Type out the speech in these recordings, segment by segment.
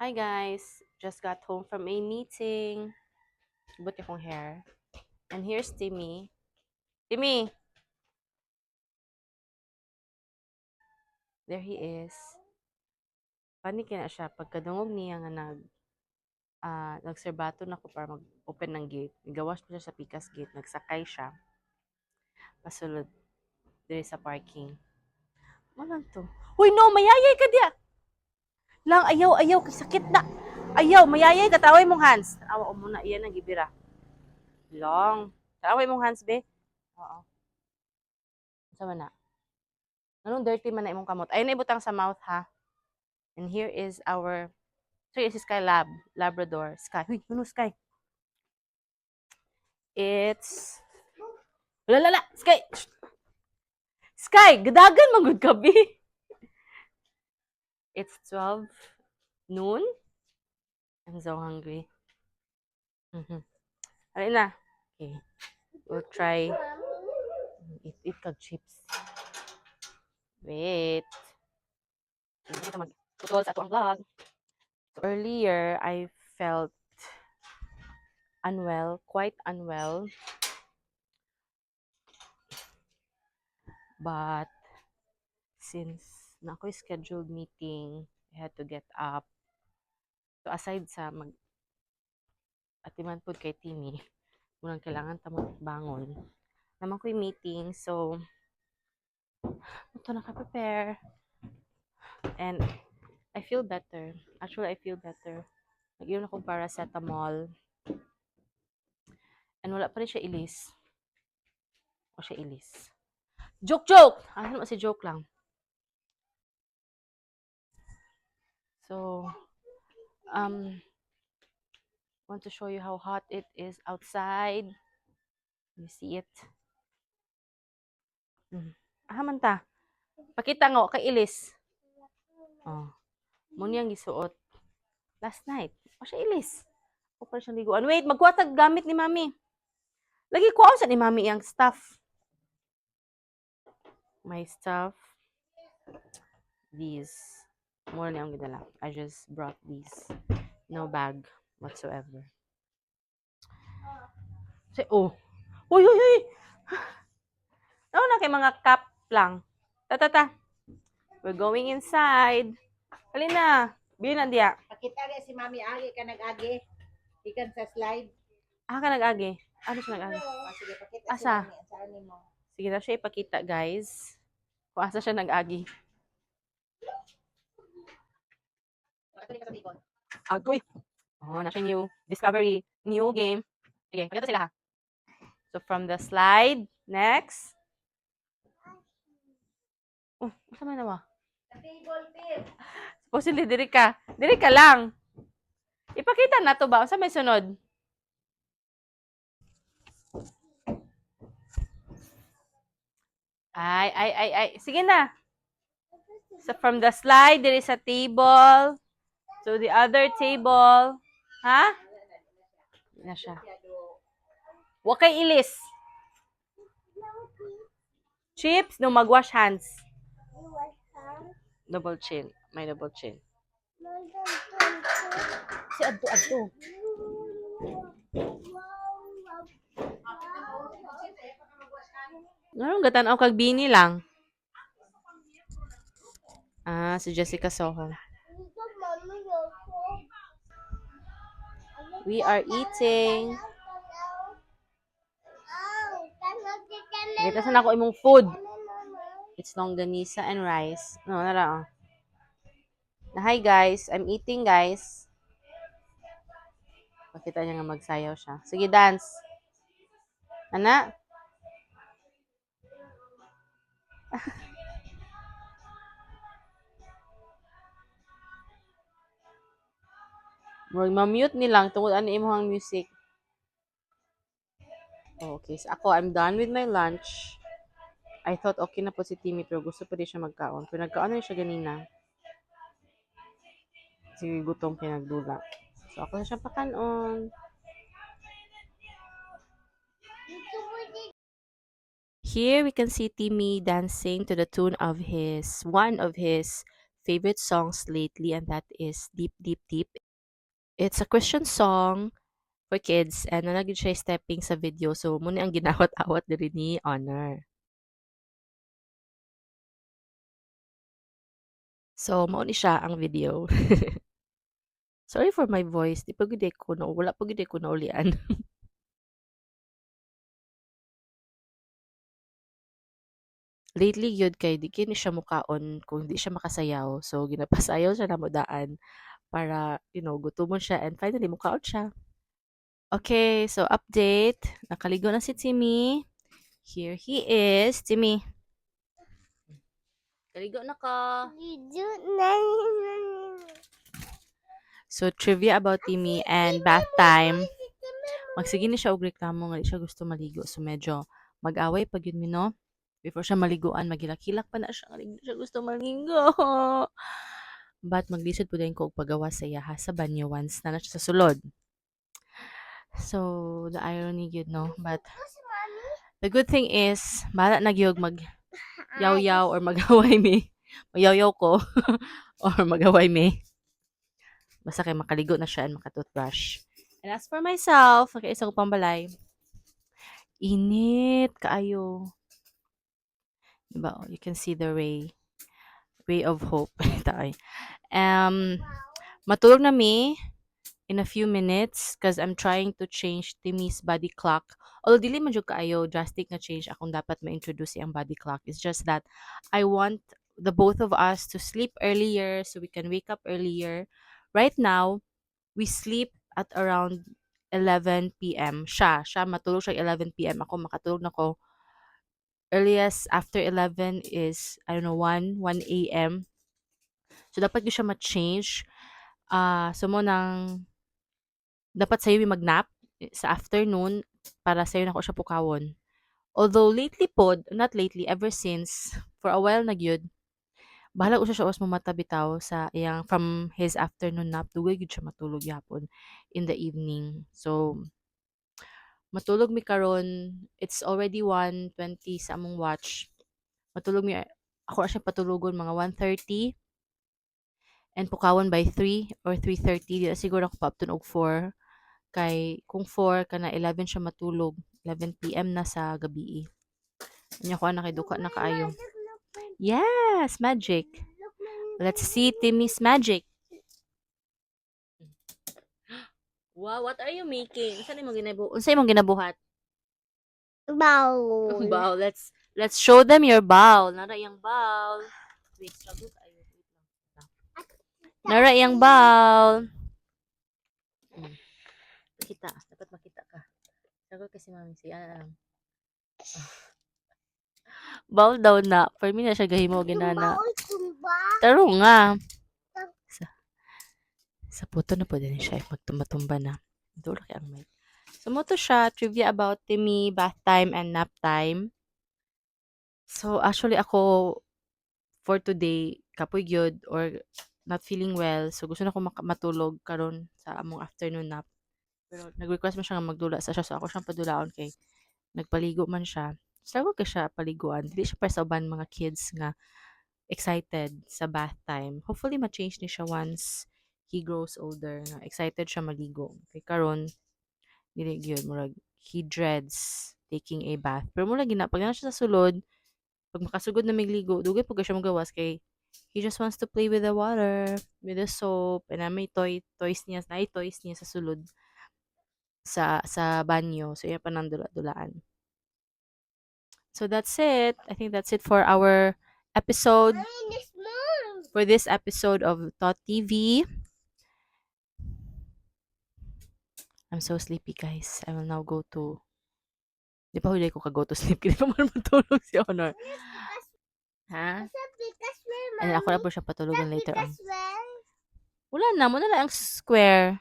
Hi guys, just got home from a meeting. Buti kong hair. And here's Timmy. Timmy! There he is. Funny kaya siya. Pagkadungog niya nga nagserbato na ko para mag-open ng gate. Gawas pa siya sa Pikas gate. Nagsakay siya. Pasulod. Diri sa parking. Walang to. Uy no! Mayayay ka diya! Lang, ayaw. Sakit na. Ayaw, mayayay ka. Taway mong hands. Awa mo muna. Iyan ang gibira. Long. Taway mong hands, be. Oo. Sama na. Anong dirty man na imong kamot? Ayun na ibutang sa mouth, ha? And here is our, so this is Sky Labrador. Sky. Uy, ano Sky? It's, lalala, Sky! Sky, gadagan magud kabi. It's 12 noon. I'm so hungry. Alin na. Okay. We'll try, eat kag chips. Wait. Putol sa atong vlog. Earlier, I felt unwell, quite unwell. But since na ako'y scheduled meeting, I had to get up. So aside sa atiman po kay Timmy, munang kailangan tamang bangon. Naman ko'y meeting, so ito naka-prepare. And I feel better. Actually, I feel better. Nag-iwan akong paracetamol. And wala pa rin siya ilis. O siya ilis. Joke! Ano si joke lang. So, want to show you how hot it is outside. You see it? Man ta. Pakita nga kay ilis. Oh. Mo niyang gisuot last night. O siya ilis. O pa siyang liguan. Wait, magkuha gamit ni Mami. Lagi ko sa ni Mami yang stuff. My stuff. These. More na ang gidala. I just brought these. No bag whatsoever. Say, oh. Uy! Ano na kay mga cup lang. Ta. We're going inside. Halina na. Bilan diya. Pakita rin si Mami Agi ka nag-agi. Ikan sa slide. Ka nag-agi. Ano siya nag-agi? Sige, pakita Asa? si Mami. Saan mo? Sige na siya ipakita, guys. Kung asa siya nag-agi. Agoy! Oh, na siya new discovery. New game. Sige, pakita sila ha. So, from the slide. Next. Oh, asa man nawa? Table tip. Supposedly, diri ka. Diri ka lang. Ipakita na to ba? Asa may sunod? Ay. Sige na. So, from the slide, there is a table. So, the other table. Ha? Na siya. Huwag kay ilis. Chips, no mag-wash hands. Double chin. May double chin. Si Adto. Anong gatan kag bini lang? Si Jessica Soho. We are eating. Kita sana ako imong food. It's longganisa and rice. No, nara. Hi guys, I'm eating guys. Pakita niya nga magsayaw siya. Sige, dance. Ana? Ma-mute nilang tungod ano imong music. Okay, so ako, I'm done with my lunch. I thought okay na po si Timmy pero gusto pa rin siya magkaon. Pero nagkaon na siya ganina. Sige, gutom pinagdula. So ako na siya pakanon. Here we can see Timmy dancing to the tune of one of his favorite songs lately, and that is Deep, Deep, Deep. It's a Christian song for kids, and nalagid siya stepping sa video. So, muna ang ginawat-awat diri ni Honor. So, mao ni siya ang video. Sorry for my voice. Di pa gid ko na wala pa gid ko naulian. Lately yun kay di kini siya mukaon kung di siya makasayaw. So, ginapasayaw siya na mudaan para, gutumon siya and finally mukaon siya. Okay, so update. Nakaligo na si Timmy. Here he is. Timmy. Kaligo na ka. So, trivia about Timmy and bath time. Magsige na siya og reklamo nga di siya gusto maligo. So, medyo mag-away pag yun no? Before siya maliguan, magilak-hilak pa na siya. Hindi siya gusto maligo. But maglisod po din ko og pagawa sa iya sa banyo once na siya sa sulod. So, the irony yun, no? But, the good thing is, bala na gyud mag yaw-yaw or mag-away me. Mag-yaw-yaw ko. or mag-away me. Basta kay makaligo na siya and makatoothbrush. And as for myself, nakaisa ko pambalay. Init kaayo. Diba? You can see the ray of hope. Matulog na mi in a few minutes because I'm trying to change Timmy's body clock. Although dili man jud kaayo drastic na change akong dapat ma-introduce ang body clock. It's just that I want the both of us to sleep earlier so we can wake up earlier. Right now, we sleep at around 11 p.m. Siya matulog siya 11 p.m. Ako makatulog na ko. Earliest after 11 is, I don't know, 1 a.m. So, dapat ko siya ma-change. So, mo nang dapat sa'yo yung mag-nap sa afternoon para sa'yo na ko siya pukawon. Although, not lately, ever since, for a while na gyud, bahala ko siya was mamata bitaw sa iyang from his afternoon nap. Dugay gyud siya matulog yapon in the evening. So, matulog mi karon. It's already 1:20 sa among watch. Matulog mi ako siya patulogon mga 1:30 and pukawon by 3 or 3:30. Di na siguro ako paapton og 4. Kay kung 4 kana 11 siya matulog. 11 p.m. na sa gabi. Anya ko na kay duka na kaayo. Yes, magic. Let's see Timmy's magic. Wow, what are you making? Unsa imong ginabuhat? Bowl. Bowl. Let's show them your bowl. Nara iyang bowl. Wait, struggle kayo. Wait lang. Nara iyang bowl. Makita. Dapat makita ka. Struggle kasi mami siya. Bowl daw na. For me na siya gahimo ginana. Taro nga. Sa puto na po din siya. Magtumba-tumba na. Duro kay ang mic. So, mo to siya. Trivia about Timmy, bath time, and nap time. So, actually ako, for today, kapoy gyud or not feeling well. So, gusto na ko matulog karon sa among afternoon nap. Pero, nag-request man siya nga magdula sa siya. So, ako siyang padulaon kay nagpaligo man siya. Struggle ka siya paliguan. Dili siya para sa uban mga kids nga excited sa bath time. Hopefully, ma-change ni siya once he grows older. Na excited siya maligo. Kay karon dili gyud murag he dreads taking a bath. Pero mura gina pag na siya sa sulod, pag makasugod na migligo, dugay pag siya magawas kay he just wants to play with the water, with the soap, and may toys niya sa sulod sa banyo. So iya pa nang dula-dulaan. So that's it. I think that's it for our episode. For this episode of Thought TV. I'm so sleepy, guys. I will now go to... Di pa huli ko ka-go to sleep. Hindi pa man matulog si Honor. Ha? And ako na po siya patulugan later on. Wala na. Muna lang ang square.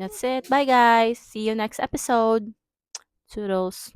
That's it. Bye, guys. See you next episode. Toodles.